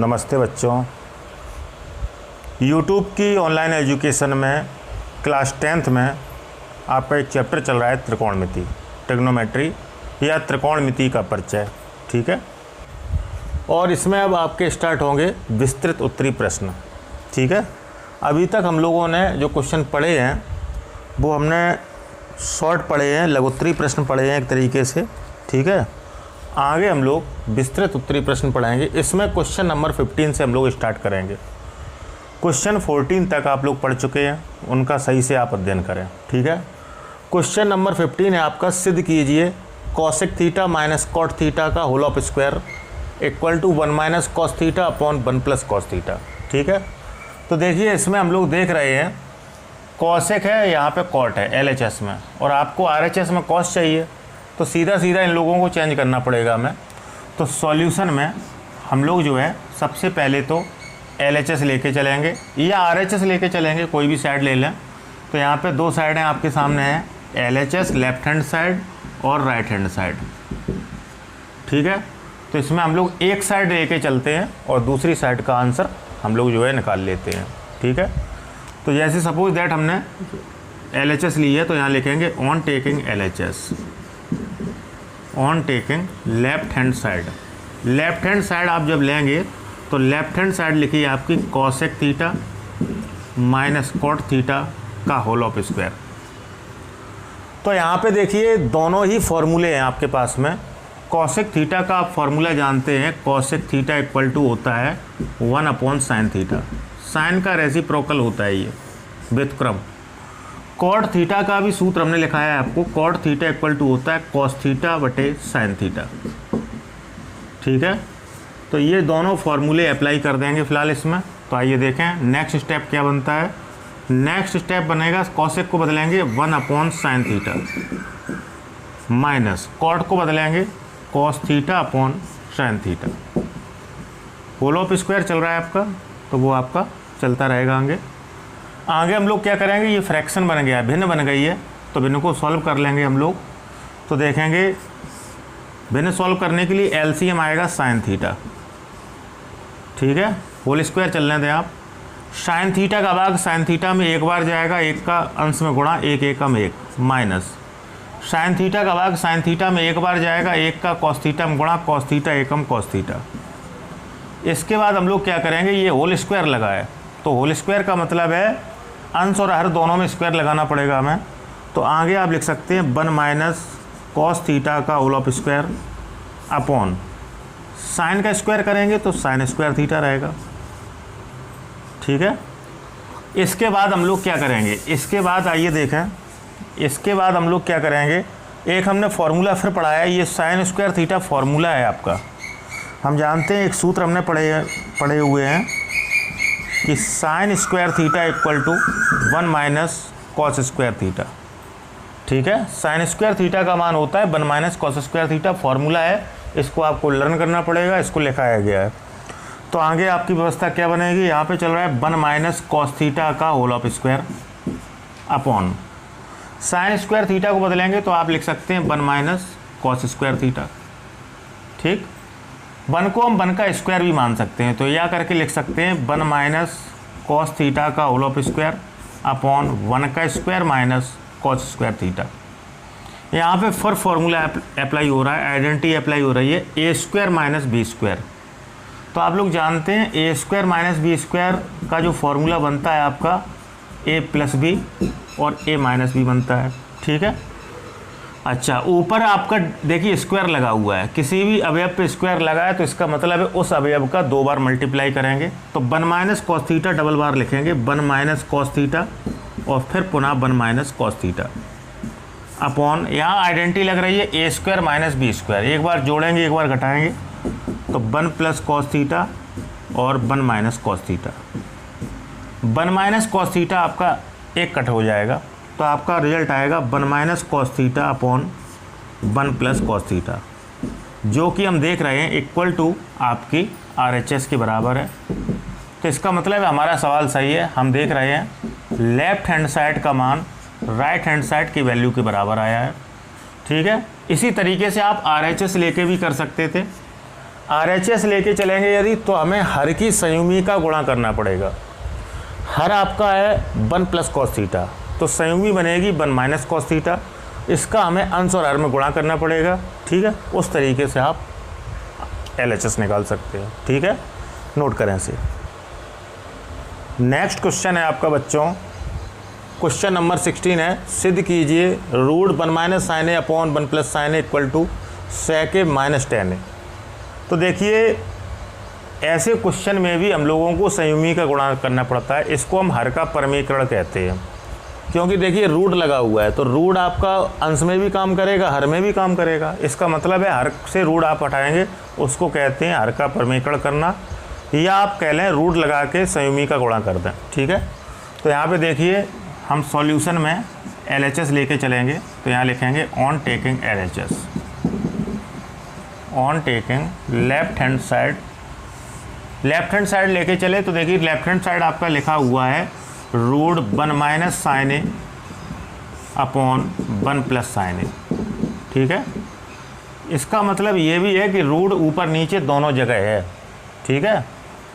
नमस्ते बच्चों। YouTube की ऑनलाइन एजुकेशन में क्लास 10th में आपका एक चैप्टर चल रहा है त्रिकोणमिति, ट्रिग्नोमेट्री या त्रिकोणमिति का परिचय। ठीक है, और इसमें अब आपके स्टार्ट होंगे विस्तृत उत्तरी प्रश्न। ठीक है, अभी तक हम लोगों ने जो क्वेश्चन पढ़े हैं वो हमने शॉर्ट पढ़े हैं, लघुत्तरी प्रश्न पढ़े हैं एक तरीके से। ठीक है, आगे हम लोग विस्तृत उत्तरी प्रश्न पढ़ाएंगे। इसमें क्वेश्चन नंबर 15 से हम लोग स्टार्ट करेंगे। क्वेश्चन 14 तक आप लोग पढ़ चुके हैं, उनका सही से आप अध्ययन करें। ठीक है, क्वेश्चन नंबर 15 है आपका, सिद्ध कीजिए cosec theta minus cot theta का whole of square equal to 1 minus cos theta upon 1 plus cos theta. ठीक है, तो देखिए इसमें हम लोग देख रहे हैं कॉसेक है, यहाँ पे कॉट है LHS में, और आपको RHS में कॉस चाहिए, तो सीधा सीधा इन लोगों को चेंज करना पड़ेगा हमें। तो सॉल्यूशन में हम लोग जो है सबसे पहले तो LHS लेके चलेंगे या RHS लेके चलेंगे, कोई भी साइड ले लें। तो यहाँ पे दो साइडें आपके सामने हैं, LHS लेफ्ट हैंड साइड और राइट हैंड साइड। ठीक है, तो इसमें हम लोग एक साइड लेके चलते हैं और दूसरी साइड का आंसर हम लोग जो है निकाल लेते हैं। ठीक है, तो जैसे सपोज दैट हमने LHS ली है, तो यहाँ लिखेंगे on taking LHS, on taking left hand side. Left hand side आप जब लेंगे तो लेफ्ट हैंड साइड लिखिए आपकी cosec theta minus cot theta का होल ऑफ स्क्वायर। तो यहाँ पे देखिए दोनों ही फॉर्मूले हैं आपके पास में। कॉसेक थीटा का आप फॉर्मूला जानते हैं, कॉसेक थीटा इक्वल टू होता है 1 अपॉन साइन थीटा। साइन का रेसिप्रोकल होता है ये व्युत्क्रम। कॉट थीटा का भी सूत्र हमने लिखा है आपको, कॉट थीटा इक्वल टू होता है कॉस थीटा बटे साइन थीटा। ठीक है, तो ये दोनों फॉर्मूले अप्लाई कर देंगे फिलहाल इसमें। तो आइए देखें नेक्स्ट स्टेप क्या बनता है। नेक्स्ट स्टेप बनेगा, कॉसेक को बदलेंगे 1 upon sine theta minus cot को बदलेंगे cos theta upon sine theta. Whole of square चल रहा है आपका, तो वो आपका चलता रहेगा आगे। आगे हम लोग क्या करेंगे, ये फ्रैक्शन बन गया, भिन्न बन गई है, तो भिन्न को सॉल्व कर लेंगे हम लोग। तो देखेंगे भिन्न सॉल्व करने के लिए LCM आएगा साइन थीटा। ठीक है, होल स्क्वायर चलने दें आप। साइन थीटा का भाग साइन थीटा में एक बार जाएगा, एक का अंश में गुणा, एक एकम एक, माइनस साइन थीटा का भाग साइन थीटा में एक बार जाएगा, एक का कॉस थीटा में गुणा, कॉस थीटा एकम कॉस थीटा। इसके बाद हम लोग क्या करेंगे, ये होल स्क्वायर लगा है, तो होल स्क्वायर का मतलब है अंश और हर दोनों में स्क्वायर लगाना पड़ेगा हमें। तो आगे आप लिख सकते हैं 1 माइनस कॉस थीटा का whole of square upon sine का स्क्वायर करेंगे तो साइन स्क्वायर थीटा रहेगा। ठीक है, इसके बाद हम लोग क्या करेंगे, इसके बाद आइए देखें, इसके बाद हम लोग क्या करेंगे, एक हमने फार्मूला फिर पढ़ा है, ये साइन स्क्वायर थीटा फार्मूला है आपका। हम जानते हैं एक सूत्र हमने पढ़े हुए हैं कि sine square theta equal to 1 minus cos square theta. ठीक है, साइन स्क्वायर थीटा का मान होता है 1 minus cos square theta, formula है, इसको आपको लर्न करना पड़ेगा, इसको लिखाया गया है। तो आगे आपकी व्यवस्था क्या बनेगी, यहाँ पे चल रहा है 1 माइनस कॉस थीटा का whole of square upon sine square theta को बदलेंगे तो आप लिख सकते हैं 1 माइनस कॉस स्क्वायर थीटा। ठीक, 1 को हम 1 का स्क्वायर भी मान सकते हैं, तो यह करके लिख सकते हैं 1 माइनस कॉस थीटा का होल ऑफ स्क्वायर अपॉन 1 का square minus cos square theta. यहाँ पे फॉर फार्मूला अप्लाई हो रहा है, आइडेंटिटी अप्लाई हो रही है, ए स्क्वायर माइनस बी स्क्वायर। तो आप लोग जानते हैं ए स्क्वायर माइनस बी स्क्वायर का जो फार्मूला बनता है आपका ए प्लस बी और ए माइनस बी बनता है। ठीक है, अच्छा ऊपर आपका देखिए स्क्वायर लगा हुआ है, किसी भी अवयव पे स्क्वायर लगा है तो इसका मतलब है उस अवयव का 2 बार मल्टीप्लाई करेंगे। तो 1 माइनस कॉस थीटा डबल बार लिखेंगे, 1 माइनस कॉस थीटा और फिर पुनः 1 माइनस कॉस थीटा अपॉन, यहाँ आइडेंटिटी लग रही है ए स्क्वायर माइनस बी स्क्वायर, एक बार जोड़ेंगे एक बार घटाएंगे, तो 1 प्लस कॉस थीटा और 1 minus cos theta. 1 minus cos theta आपका एक कट हो जाएगा, तो आपका रिजल्ट आएगा 1 minus cos theta upon 1 plus cos theta, जो कि हम देख रहे हैं इक्वल टू आपकी RHS के बराबर है। तो इसका मतलब है हमारा सवाल सही है, हम देख रहे हैं लेफ्ट हैंड साइड का मान राइट हैंड साइड की वैल्यू के बराबर आया है। ठीक है, इसी तरीके से आप RHS लेके भी कर सकते थे। RHS लेके चलेंगे यदि, तो हमें हर की संयुग्मी का गुणा करना पड़ेगा। हर आपका है 1 प्लस कॉस थीटा, तो संयुग्मी बनेगी 1 माइनस कॉस थीटा। इसका हमें अंश और हर में गुणा करना पड़ेगा। ठीक है, उस तरीके से आप LHS निकाल सकते हो। ठीक है, नोट करें इसे। नेक्स्ट क्वेश्चन है आपका बच्चों, क्वेश्चन नंबर 16 है, सिद्ध कीजिए root 1 minus sine A upon 1 plus sine A equal to sec A minus tan A. तो देखिए ऐसे क्वेश्चन में भी हम लोगों को संयुग्मी का गुणा करना पड़ता है। इसको हम हर का परमीकरण कहते हैं, क्योंकि देखिए रूट लगा हुआ है, तो रूट आपका अंश में भी काम करेगा, हर में भी काम करेगा। इसका मतलब है हर से रूट आप हटाएंगे, उसको कहते हैं हर का परमीकरण करना, या आप कह लें रूट लगा के संयुग्मी का गुणा कर दें। ठीक है, तो यहाँ पे देखिए हम सॉल्यूशन में LHS लेके चलेंगे, तो यहाँ लिखेंगे on taking LHS, on taking left hand side लेके चले, तो देखिए लेफ्ट हैंड साइड आपका लिखा हुआ है root 1 minus sine A upon 1 plus sine ए। ठीक है, इसका मतलब ये भी है कि रूट ऊपर नीचे दोनों जगह है। ठीक है,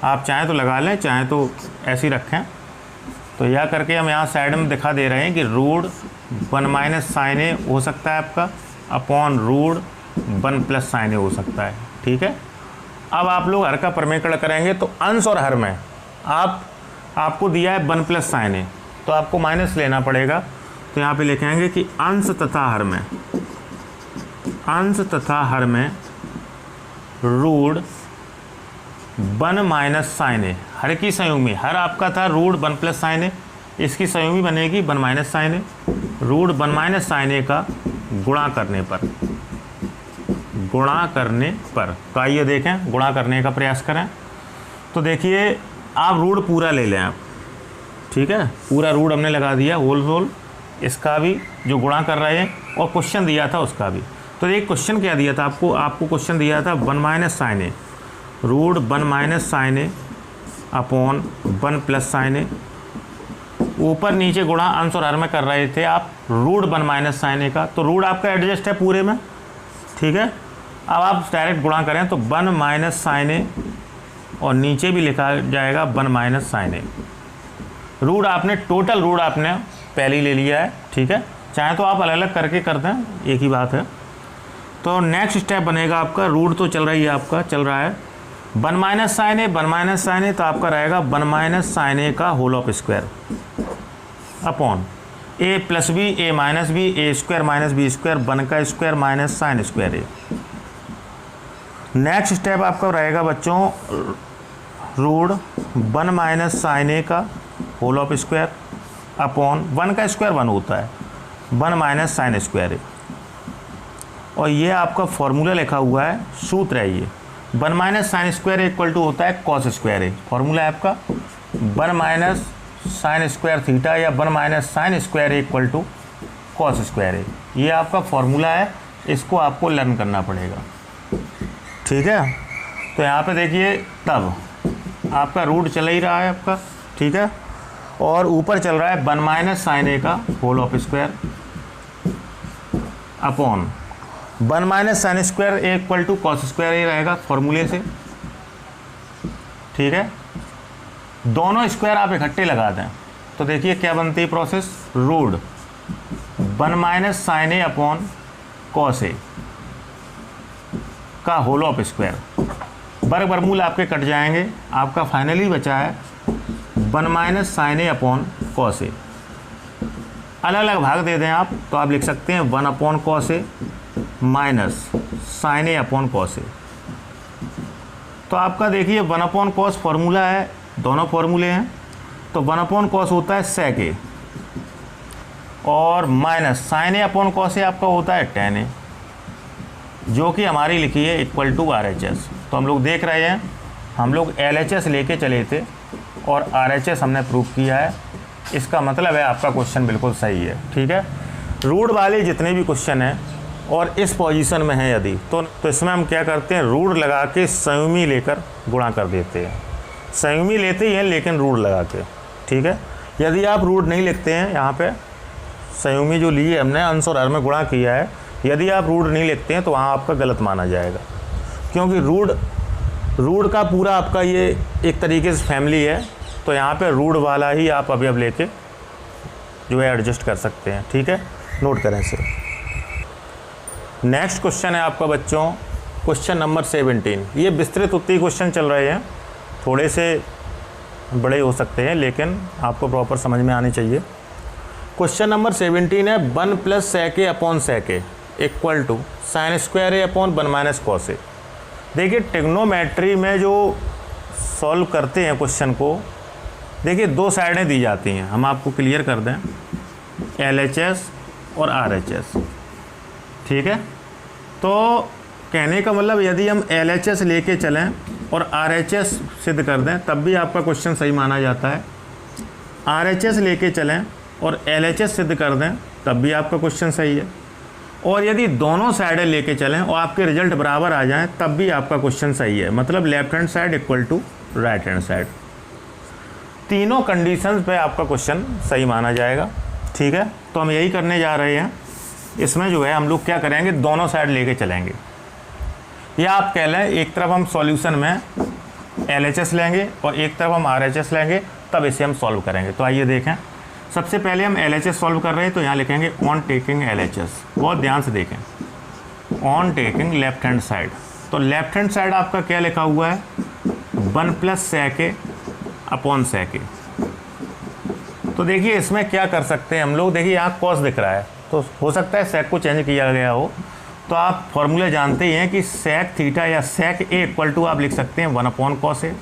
आप चाहें तो लगा लें, चाहें तो ऐसे ही रखें। तो यह करके हम यहाँ साइड में दिखा दे रहे हैं कि रूट 1 माइनस साइन ए हो सकता है आपका अपॉन रूट 1 प्लस साइन ए हो सकता है। ठीक है, अब आप लोग हर का परमीकरण करेंगे, तो अंश और हर में आपको दिया है 1 प्लस साइन ए, तो आपको माइनस लेना पड़ेगा। तो यहाँ पे लिखेंगे कि अंश तथा हर में रूट 1 माइनस साइन ए, हर की संयुग्मी, हर आपका था रूट 1 प्लस साइन ए, इसकी संयुग्मी बनेगी 1 minus sine A. Root 1 minus sine A का गुणा करने पर तो आइए देखें, गुणा करने का प्रयास करें। तो देखिए आप रूट पूरा ले लें आप। ठीक है, पूरा रूट हमने लगा दिया होल, इसका भी जो गुणा कर रहे हैं, और क्वेश्चन दिया था उसका भी। तो एक क्वेश्चन क्या दिया था आपको क्वेश्चन दिया था 1 minus sine A, root 1 minus sine A upon 1 plus sine ए। ऊपर नीचे गुणा अंश और हर में कर रहे थे आप रूट 1 माइनस साइन ए का, तो रूट आपका एडजस्ट है पूरे में। ठीक है, अब आप डायरेक्ट गुणा करें तो 1 माइनस साइन ए, और नीचे भी लिखा जाएगा 1 माइनस साइन ए। रूट आपने टोटल रूट आपने पहले ही ले लिया है। ठीक है, चाहे तो आप अलग अलग करके कर दें, एक ही बात है। तो नेक्स्ट स्टेप बनेगा आपका, रूट तो चल रहा है 1 माइनस साइन ए, तो आपका रहेगा 1 माइनस साइन ए का whole of square upon A plus B, A minus B, A square minus B square, 1 का square minus sine square A. Next step आपका रहेगा बच्चों रूट 1 माइनस साइन ए का whole of square upon 1 का square 1 होता है, 1 minus sine square ए। और ये आपका फॉर्मूला लिखा हुआ है, सूत्र है ये 1 minus sine square equal to होता है कॉस स्क्वायर ए। फॉर्मूला है आपका 1 माइनस साइन स्क्वायर थीटा या 1 minus sine square A equal to cos square A. ये आपका फॉर्मूला है, इसको आपको लर्न करना पड़ेगा। ठीक है, तो यहाँ पे देखिए तब आपका रूट चल ही रहा है आपका। ठीक है, और ऊपर चल रहा है 1 माइनस साइन ए का whole of square upon 1 minus sine square A equal to cos square A रहेगा फॉर्मूले से। ठीक है, दोनों स्क्वायर आप इकट्ठे लगा दें, तो देखिए क्या बनती है process, root 1 minus sine A upon cos ए का होल ऑफ स्क्वायर, वर्ग वर्गमूल आपके कट जाएंगे, आपका फाइनली बचा है 1 minus sine A upon cos ए। अलग अलग भाग दे दें आप, तो आप लिख सकते हैं 1 upon cos A minus sine A upon cos ए। तो आपका देखिए 1 अपॉन कॉस फॉर्मूला है, दोनों फॉर्मूले हैं, तो 1 अपॉन कॉस होता है सेक ए, और minus sine A upon cos ए आपका होता है टेन ए, जो कि हमारी लिखी है इक्वल टू RHS। तो हम लोग देख रहे हैं, हम लोग LHS लेके चले थे और RHS हमने प्रूव किया है। इसका मतलब है आपका क्वेश्चन बिल्कुल सही है। ठीक है, रूट वाले जितने भी क्वेश्चन हैं और इस पोजीशन में है यदि, तो इसमें हम क्या करते हैं, रूट लगा के संयुग्मी लेकर गुणा कर देते हैं। संयुग्मी लेते ही हैं लेकिन रूट लगा के। ठीक है, यदि आप रूट नहीं लिखते हैं, यहाँ पे संयुग्मी जो ली है हमने अंश और हर में गुणा किया है, यदि आप रूट नहीं लिखते हैं तो वहाँ आपका गलत माना जाएगा, क्योंकि रूट रूट का पूरा आपका ये एक तरीके से फैमिली है, तो यहाँ पे रूट वाला ही आप अवयव लेके जो है एडजस्ट कर सकते हैं। ठीक है, नोट करें इसे। नेक्स्ट क्वेश्चन है आपका बच्चों क्वेश्चन नंबर 17। ये विस्तृत उत्तरीय क्वेश्चन चल रहे हैं, थोड़े से बड़े हो सकते हैं लेकिन आपको प्रॉपर समझ में आने चाहिए। क्वेश्चन नंबर 17 है 1 + sec a upon sec a equal to sin square a अपॉन 1 माइनस cos a। देखिए ट्रिग्नोमेट्री में जो सॉल्व करते हैं क्वेश्चन को, देखिए दो साइडें दी जाती हैं, हम आपको क्लियर कर दें, LHS और RHS। ठीक है, तो कहने का मतलब यदि हम LHS लेके चलें और RHS सिद्ध कर दें तब भी आपका क्वेश्चन सही माना जाता है। RHS लेके चलें और LHS सिद्ध कर दें तब भी आपका क्वेश्चन सही है। और यदि दोनों साइडें लेके चलें और आपके रिजल्ट बराबर आ जाएं तब भी आपका क्वेश्चन सही है, मतलब left hand side equal to right hand side. तीनों कंडीशंस पे आपका क्वेश्चन सही माना जाएगा। ठीक है, तो हम यही करने जा रहे हैं। इसमें जो है हम लोग क्या करेंगे, दोनों साइड लेके चलेंगे, या आप कह लें एक तरफ हम सॉल्यूशन में LHS लेंगे और एक तरफ हम RHS लेंगे, तब इसे हम सॉल्व करेंगे। तो आइए देखें, सबसे पहले हम LHS सॉल्व कर रहे हैं, तो यहाँ लिखेंगे ऑन टेकिंग LHS। बहुत ध्यान से देखें, on taking left hand side. तो लेफ्ट हैंड साइड आपका क्या लिखा हुआ है, 1 + sec a upon sec a। तो देखिए इसमें क्या कर सकते हैं हम लोग, देखिए यहाँ cos दिख रहा है, तो हो सकता है sec को चेंज किया गया हो। तो आप फॉर्मूला जानते ही हैं कि sec थीटा या sec a इक्वल टू आप लिख सकते हैं 1 अपॉन cos a।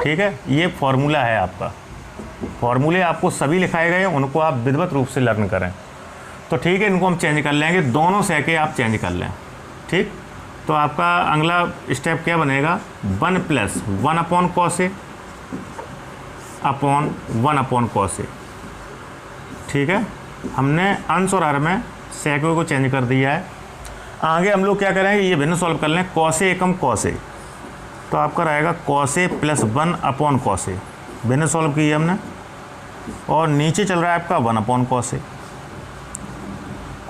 ठीक है, ये फॉर्मूला है आपका। फॉर्मूले आपको सभी लिखाए गए हैं, उनको आप विधिवत रूप से लर्न करें। तो ठीक है, इनको हम चेंज कर लेंगे, दोनों sec a आप चेंज कर लें। ठीक, तो आपका अगला स्टेप क्या बनेगा, 1 + 1 अपॉन cos a अपॉन 1 अपॉन cos a। ठीक है, हमने अंश और हर में sec a को चेंज कर दिया है। आगे हम लोग क्या करेंगे, ये भिन्न सॉल्व कर लें, cos a Ekam cos a, तो आपका रहेगा cos a + 1 upon cos a। भिन्न सॉल्व किए हमने, और नीचे चल रहा है आपका 1 upon cos a।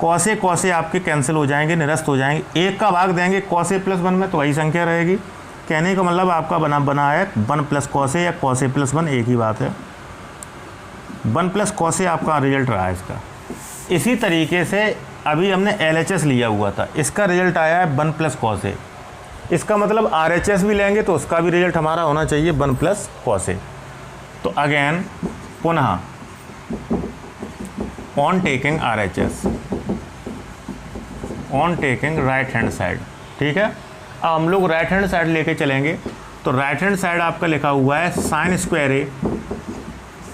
cos a आपके कैंसिल हो जाएंगे, निरस्त हो जाएंगे। एक का भाग देंगे cos a + 1 में तो वही संख्या रहेगी। कहने का मतलब आपका बना है 1 + cos a या cos a + 1 एक ही बात है। 1 + cos a आपका रिजल्ट रहा है इसका। इसी तरीके से अभी हमने LHS लिया हुआ था, इसका रिजल्ट आया है 1 + cos a। इसका मतलब RHS भी लेंगे तो उसका भी रिजल्ट हमारा होना चाहिए 1 + cos a। तो अगेन पुनः on taking RHS, on taking right hand side. ठीक है, अब हम लोग राइट हैंड साइड लेके चलेंगे, तो राइट हैंड साइड आपका लिखा हुआ है sin स्क्वायर a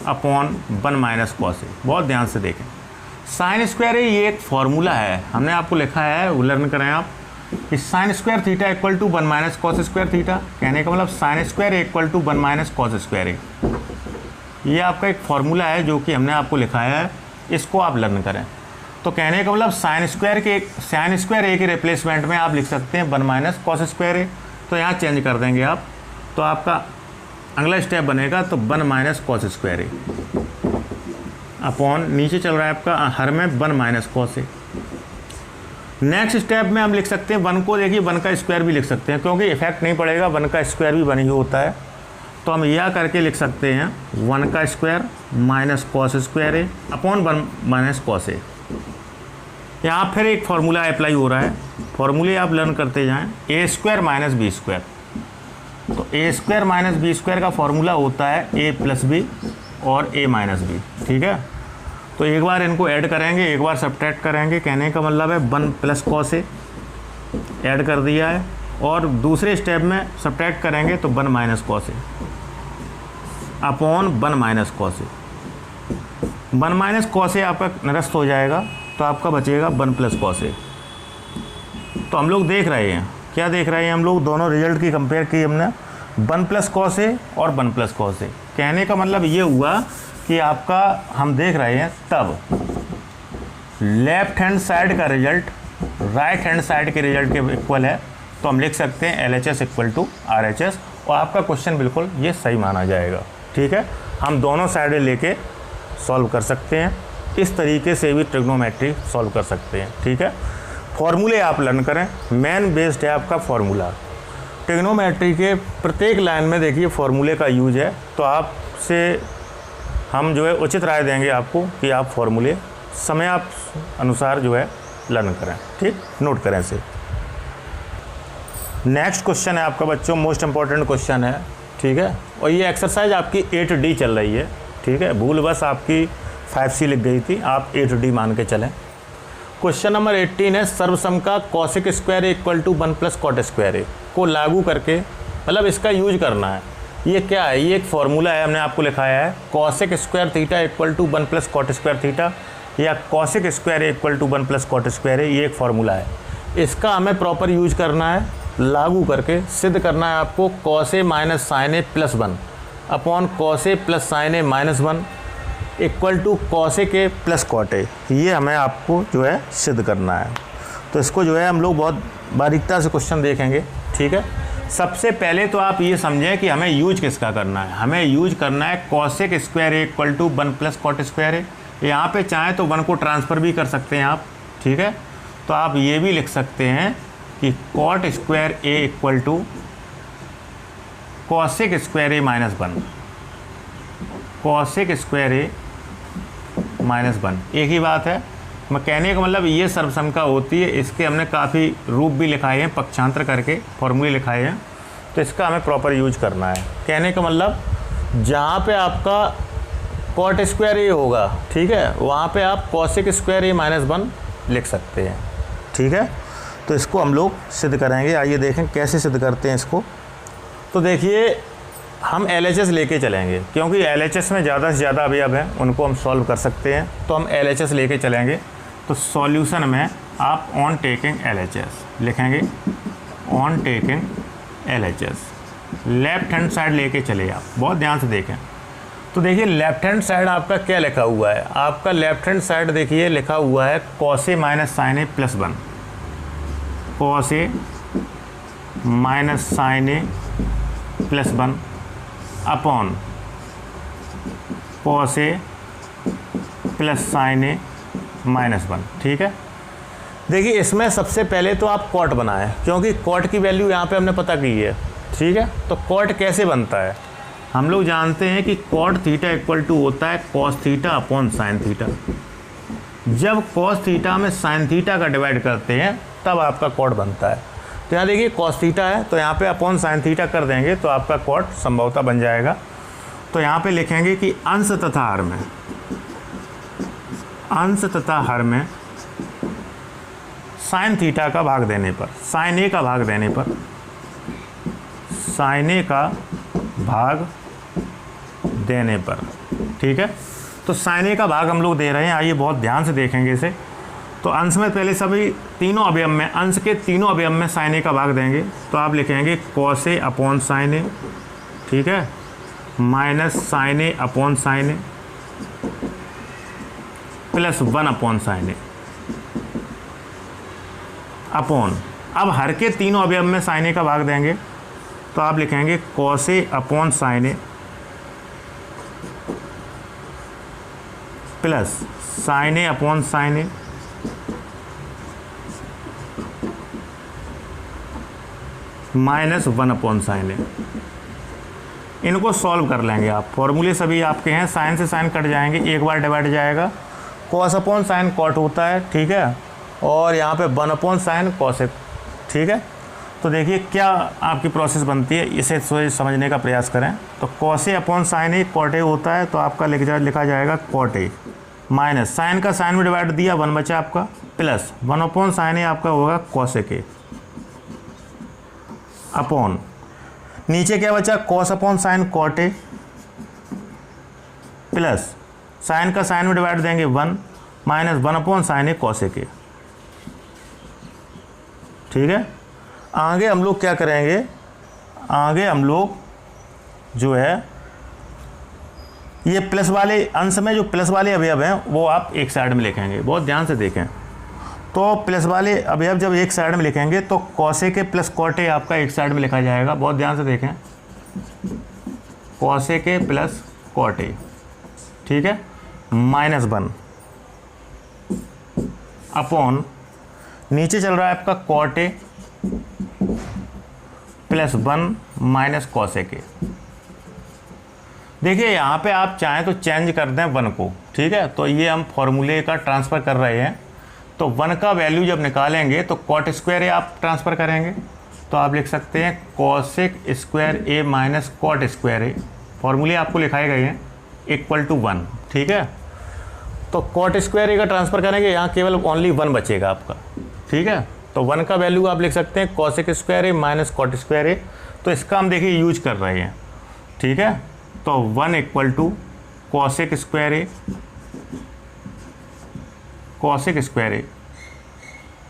अपॉन 1 माइनस cos a। बहुत ध्यान से देखें, sin स्क्वायर a ये एक फॉर्मूला है, हमने आपको लिखा है, वो लर्न करें आप कि sin square theta equal to 1 minus cos square theta. कहने का मतलब sin square equal to 1 minus cos square a। ये आपका एक फॉर्मूला है जो कि हमने आपको लिखाया है, इसको आप लर्न करें। तो कहने का मतलब sin स्क्वायर a के रिप्लेसमेंट में आप लिख सकते हैं 1 माइनस cos स्क्वायर a। तो यहाँ चेंज कर देंगे आप, तो आपका अगला स्टेप बनेगा तो 1 minus cos square a upon नीचे चल रहा है आपका हर में 1 minus cos a। Next step में हम लिख सकते हैं 1 को, देखिए 1 का स्क्वायर भी लिख सकते हैं, क्योंकि इफेक्ट नहीं पड़ेगा, 1 का स्क्वायर भी 1 ही होता है। तो हम यह करके लिख सकते हैं 1 का square minus cos square a अपॉन 1 माइनस cos a। यहाँ फिर एक फार्मूला अप्लाई हो रहा है, फार्मूले आप लर्न करते जाएं, a square minus B square. तो a square minus B square का फार्मूला होता है a + b और a माइनस b। ठीक है, तो एक बार इनको ऐड करेंगे, एक बार सब्ट्रैक्ट करेंगे। कहने का मतलब है 1 + cos a ऐड कर दिया है, और दूसरे स्टेप में सब्ट्रैक्ट करेंगे तो 1 माइनस cos a अपॉन 1 minus cos a। 1 minus cos a आपका निरस्त हो जाएगा, तो आपका बचेगा 1 + cos a। तो हम लोग देख रहे हैं, क्या देख रहे हैं हम लोग, दोनों रिजल्ट की कंपेयर की हमने, 1 + cos a और 1 + cos a। कहने का मतलब ये हुआ कि आपका हम देख रहे हैं तब लेफ्ट हैंड साइड का रिजल्ट राइट हैंड साइड के रिजल्ट के इक्वल है, तो हम लिख सकते हैं LHS इक्वल टू RHS, और आपका क्वेश्चन बिल्कुल ये सही माना जाएगा। ठीक है, हम दोनों साइडें लेके सॉल्व कर सकते हैं, इस तरीके से भी ट्रिग्नोमेट्री सॉल्व कर सकते हैं। ठीक है, फॉर्मूले आप लर्न करें, मेन बेस्ड है आपका फॉर्मूला। ट्रिग्नोमेट्री के प्रत्येक लाइन में देखिए फॉर्मूले का यूज है, तो आपसे हम जो है उचित राय देंगे आपको कि आप फॉर्मूले समय आप अनुसार जो है लर्न करें। ठीक, नोट करें इसे। नेक्स्ट क्वेश्चन है आपका बच्चों, मोस्ट इंपॉर्टेंट क्वेश्चन है। ठीक है, और ये एक्सरसाइज आपकी 8D चल रही है। ठीक है, भूल बस आपकी 5C लिख गई थी, आप 8D मान के चलें। क्वेश्चन नंबर 18 है, सर्वसम का cosec square equal to 1 plus cot square A को लागू करके, मतलब इसका यूज करना है। ये क्या है, ये एक फॉर्मूला है, हमने आपको लिखाया है cosec square theta equal to 1 plus cot square theta, या cosec square equal to 1 plus cot square A, ये एक फॉर्मूला है। इसका हमें प्रॉपर यूज करना है, लागू करके सिद्ध करना है आपको cos A minus sine A plus 1 upon cos A plus sine A minus 1 equal to cos A के प्लस कॉट ए, ये हमें आपको जो है सिद्ध करना है। तो इसको जो है हम लोग बहुत बारीकता से क्वेश्चन देखेंगे। ठीक है, सबसे पहले तो आप ये समझें कि हमें यूज किसका करना है। हमें यूज करना है cosec square A equal to 1 plus cot square A. यहाँ पे चाहें तो 1 को ट्रांसफ़र भी कर सकते हैं आप। ठीक है, तो आप ये भी लिख सकते हैं कि cot square A equal to cosec square A minus 1, cosec square A minus 1 एक ही बात है। मैं कहने का मतलब ये सर्वसम का होती है, इसके हमने काफ़ी रूप भी लिखाए हैं, पक्षांतर करके फॉर्मूले लिखाए हैं, तो इसका हमें प्रॉपर यूज करना है। कहने का मतलब जहाँ पे आपका कॉट स्क्वायर ए होगा, ठीक है, वहाँ पे आप कॉसेक स्क्वायर ए माइनस 1 लिख सकते हैं। ठीक है, तो इसको हम लोग सिद्ध करेंगे। आइए देखें कैसे सिद्ध करते हैं इसको। तो देखिए हम LHS लेके चलेंगे, क्योंकि LHS में ज़्यादा से ज़्यादा अवयव हैं, उनको हम सॉल्व कर सकते हैं, तो हम LHS लेके चलेंगे। तो सॉल्यूशन में आप ऑन टेकिंग LHS लिखेंगे, on taking LHS left hand side लेके चले आप, बहुत ध्यान से देखें। तो देखिए लेफ़्ट हैंड साइड आपका क्या लिखा हुआ है, आपका लेफ़्ट हैंड साइड देखिए लिखा हुआ है cos A minus sine A plus 1, cos A minus sine A plus 1 upon cos A plus sine A minus 1। ठीक है, देखिए इसमें सबसे पहले तो आप कॉट बनाएं, क्योंकि कॉट की वैल्यू यहाँ पे हमने पता की है। ठीक है, तो कॉट कैसे बनता है, हम लोग जानते हैं कि कॉट थीटा इक्वल टू होता है cos theta upon sine theta. जब कॉस थीटा में साइन थीटा का डिवाइड करते हैं तब आपका कॉट बनता है। तो यहाँ देखिए कॉस थीटा है, तो यहाँ पे अपॉन साइन थीटा कर देंगे तो आपका कॉट संभवतः बन जाएगा। तो यहाँ पे लिखेंगे कि अंश तथा हर में, अंश तथा हर में साइन थीटा का भाग देने पर, साइन ए का भाग देने पर, साइन ए का भाग देने पर। ठीक है, तो साइन ए का भाग हम लोग दे रहे हैं, आइए बहुत ध्यान से देखेंगे इसे। तो अंश में पहले सभी तीनों अवयव में, अंश के तीनों अवयव में साइन ए का भाग देंगे, तो आप लिखेंगे कॉस ए अपॉन साइन ए, ठीक है, minus sine A upon sine A plus 1 upon sine A upon, अब हर के तीनों अवयव में साइन ए का भाग देंगे, तो आप लिखेंगे cos A upon sine A plus sine A upon sine A minus 1 upon sine ए। इनको सॉल्व कर लेंगे आप, फॉर्मूले सभी आपके हैं, साइन से साइन कट जाएंगे, एक बार डिवाइड जाएगा, कॉस अपॉन साइन कॉट होता है। ठीक है, और यहाँ पे 1 अपॉन साइन कॉसेक। ठीक है, तो देखिए क्या आपकी प्रोसेस बनती है, इसे समझने का प्रयास करें। तो cos A upon sine A cot A होता है, तो आपका लिखा जाएगा कॉट ए माइनस साइन का साइन में डिवाइड दिया, 1 बचा आपका, प्लस 1 अपॉन साइन ए आपका होगा कॉसेक ए अपॉन, नीचे क्या बचा cos upon sine cot A plus sine का साइन में डिवाइड देंगे 1 minus 1 upon sine A cosec A. ठीक है, आगे हम लोग क्या करेंगे, आगे हम लोग जो है ये प्लस वाले अंश में जो प्लस वाले अवयव हैं वो आप एक साइड में लिखेंगे, बहुत ध्यान से देखें। तो प्लस वाले अवयव जब एक साइड में लिखेंगे तो कॉस ए के प्लस कॉट ए आपका एक साइड में लिखा जाएगा, बहुत ध्यान से देखें, कॉस ए के प्लस कॉट ए। ठीक है, माइनस 1 अपॉन, नीचे चल रहा है आपका cot A plus 1 minus cosec A. देखिए यहाँ पे आप चाहें तो चेंज कर दें 1 को, ठीक है। तो ये हम फॉर्मूले का ट्रांसफ़र कर रहे हैं, तो 1 का वैल्यू जब निकालेंगे तो कॉट स्क्वायर ए आप ट्रांसफ़र करेंगे, तो आप लिख सकते हैं cosec square A minus cot square ए, फॉर्मूले आपको लिखाए गए हैं, इक्वल टू 1, ठीक है। तो कॉट स्क्वायर ए का ट्रांसफ़र करेंगे, यहाँ केवल ओनली 1 बचेगा आपका, ठीक है। तो 1 का वैल्यू आप लिख सकते हैं cosec square A minus cot square ए, तो इसका हम देखिए यूज कर रहे हैं, ठीक है। तो 1 equal to cosec square A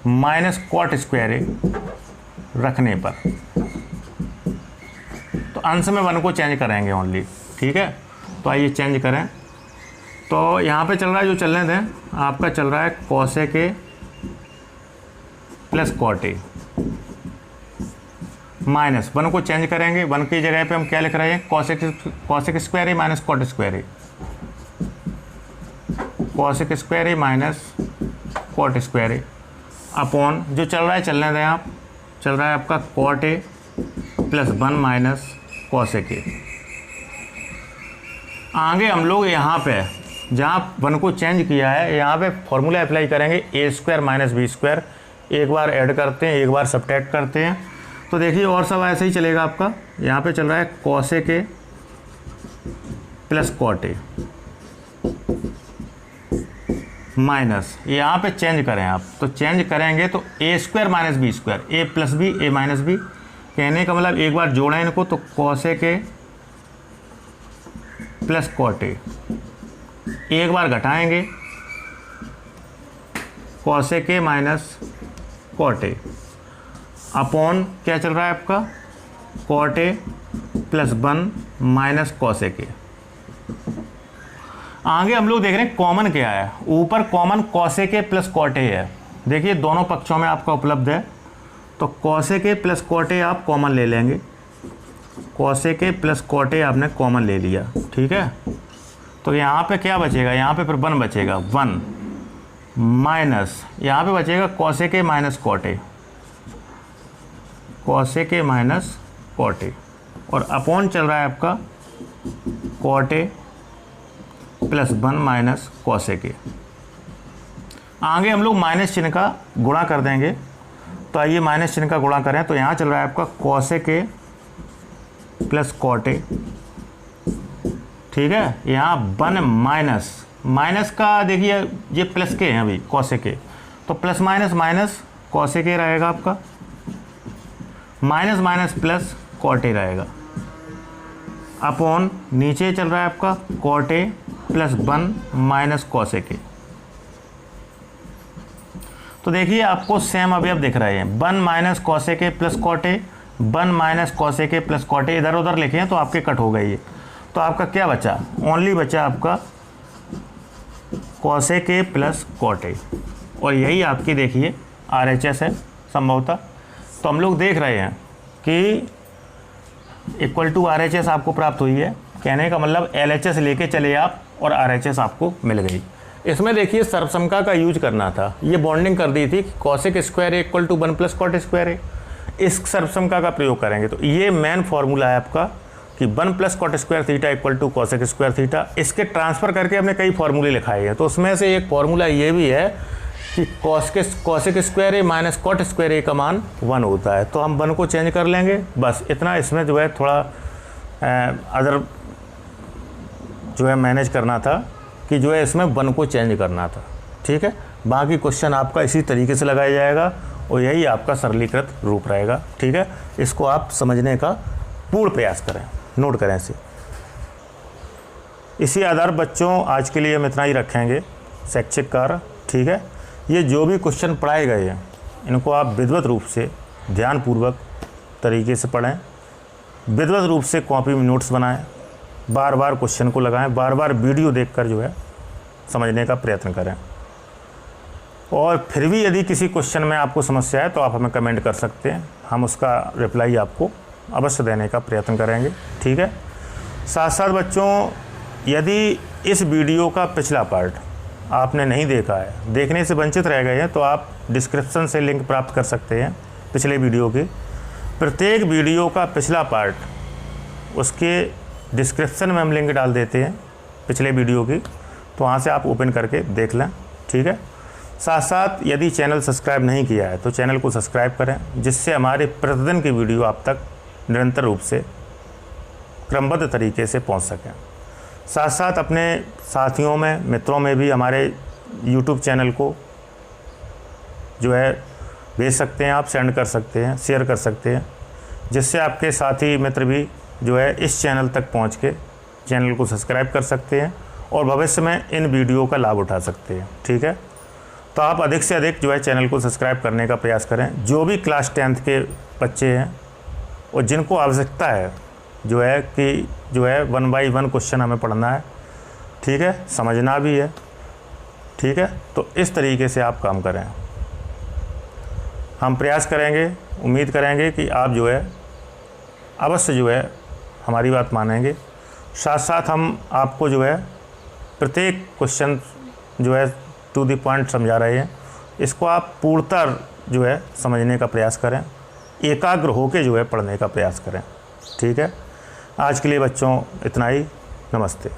minus cot square A रखने पर, तो अंश में 1 को चेंज करेंगे ओनली, ठीक है। तो आइए चेंज करें। तो यहाँ पे चल रहा है, जो चलने दें, आपका चल रहा है cosec A plus cot A minus 1 को चेंज करेंगे, 1 की जगह पे हम क्या लिख रहे हैं, cosec square A minus cot square A, cosec square A minus cot square A upon जो चल रहा है चलने दें आप, चल रहा है आपका cot A plus 1 minus cosec A. आगे हम लोग यहाँ पे जहाँ 1 को चेंज किया है, यहाँ पे फॉर्मूला अप्लाई करेंगे ए स्क्वायर माइनस बी स्क्वायर, एक बार ऐड करते हैं, एक बार सब्ट्रैक्ट करते हैं। तो देखिए और सब ऐसे ही चलेगा आपका। यहाँ पे चल रहा है cosec A plus cot A minus, यहाँ पे चेंज करें आप, तो चेंज करेंगे तो A square minus B square, A plus B A minus B, कहने का मतलब एक बार जोड़ें इनको, तो cosec A plus cot A, एक बार घटाएंगे cosec A minus cot A upon क्या चल रहा है आपका cot A plus 1 minus cosec A. आगे हम लोग देख रहे हैं कॉमन क्या है, ऊपर common cosec A plus cot A है, देखिए दोनों पक्षों में आपका उपलब्ध है। तो cosec A plus cot A आप कॉमन ले लेंगे, cosec A plus cot A आपने कॉमन ले लिया, ठीक है। तो यहाँ पे क्या बचेगा, यहाँ पे फिर 1 बचेगा, 1 माइनस यहाँ पे बचेगा cosec A minus cot A, cosec A minus cot A, और अपॉन चल रहा है आपका cot A plus 1 minus cosec A. आगे हम लोग माइनस चिन्ह का गुणा कर देंगे, तो आइए माइनस चिन्ह का गुणा करें। तो यहाँ चल रहा है आपका cosec A plus cot A, ठीक है। यहाँ 1 माइनस का देखिए ये प्लस के हैं अभी कॉसेक ए, तो plus minus minus cosec A रहेगा आपका, minus minus plus cot A रहेगा, अपॉन नीचे चल रहा है आपका cot A plus 1 minus cosec A. तो देखिए आपको सेम अभी अब दिख रहे हैं, 1 minus cosec A plus cot A, 1 minus cosec A plus cot A, इधर उधर लिखे हैं तो आपके कट हो गई है। तो आपका क्या बचा, ओनली बचा आपका cosec A plus cot A, और यही आपकी देखिए RHS है संभवतः। तो हम लोग देख रहे हैं कि इक्वल टू RHS आपको प्राप्त हुई है, कहने का मतलब LHS लेके चले आप और RHS आपको मिल गई। इसमें देखिए सर्वसमता का यूज करना था, ये बॉन्डिंग कर दी थी cosec square equal to 1 plus cot square है, इस सर्वसमता का प्रयोग करेंगे। तो ये मेन फॉर्मूला है आपका कि 1 plus cot square theta equal to cosec square theta. इसके ट्रांसफ़र करके हमने कई फार्मूले लिखाए हैं, तो उसमें से एक फार्मूला ये भी है कि cosec square A minus cot square ए का मान 1 होता है। तो हम 1 को चेंज कर लेंगे, बस इतना इसमें जो है थोड़ा अदर जो है मैनेज करना था कि जो है इसमें 1 को चेंज करना था, ठीक है। बाकी क्वेश्चन आपका इसी तरीके से लगाया जाएगा और यही आपका सरलीकृत रूप रहेगा, ठीक है। इसको आप समझने का पूर्ण प्रयास करें, नोट करें इसे। इसी आधार बच्चों आज के लिए हम इतना ही रखेंगे शैक्षिक कार्य, ठीक है। ये जो भी क्वेश्चन पढ़ाए गए हैं इनको आप विधिवत रूप से ध्यानपूर्वक तरीके से पढ़ें, विधिवत रूप से कॉपी में नोट्स बनाएं, बार बार क्वेश्चन को लगाएं, बार बार वीडियो देखकर जो है समझने का प्रयत्न करें। और फिर भी यदि किसी क्वेश्चन में आपको समस्या है तो आप हमें कमेंट कर सकते हैं, हम उसका रिप्लाई आपको अवश्य देने का प्रयत्न करेंगे, ठीक है। साथ साथ बच्चों यदि इस वीडियो का पिछला पार्ट आपने नहीं देखा है, देखने से वंचित रह गए हैं, तो आप डिस्क्रिप्शन से लिंक प्राप्त कर सकते हैं पिछले वीडियो के। प्रत्येक वीडियो का पिछला पार्ट उसके डिस्क्रिप्शन में हम लिंक डाल देते हैं पिछले वीडियो की, तो वहाँ से आप ओपन करके देख लें। ठीक है, साथ साथ यदि चैनल सब्सक्राइब नहीं किया है तो चैनल को सब्सक्राइब करें, जिससे हमारे प्रतिदिन की वीडियो आप तक निरंतर रूप से क्रमबद्ध तरीके से पहुंच सकें। साथ साथ अपने साथियों में, मित्रों में भी हमारे YouTube चैनल को जो है भेज सकते हैं, आप सेंड कर सकते हैं, शेयर कर सकते हैं, जिससे आपके साथी मित्र भी जो है इस चैनल तक पहुंच के चैनल को सब्सक्राइब कर सकते हैं और भविष्य में इन वीडियो का लाभ उठा सकते हैं। ठीक है, तो आप अधिक से अधिक जो है चैनल को सब्सक्राइब करने का प्रयास करें। जो भी क्लास 10th के बच्चे हैं और जिनको आवश्यकता है जो है कि जो है 1 बाय 1 क्वेश्चन हमें पढ़ना है, ठीक है, समझना भी है, ठीक है, तो इस तरीके से आप काम करें। हम प्रयास करेंगे, उम्मीद करेंगे कि आप जो है अवश्य जो है हमारी बात मानेंगे। साथ साथ हम आपको जो है प्रत्येक क्वेश्चन जो है टू द पॉइंट समझा रहे हैं, इसको आप पूर्णतः जो है समझने का प्रयास करें, एकाग्र होकर जो है पढ़ने का प्रयास करें। ठीक है, आज के लिए बच्चों इतना ही। नमस्ते।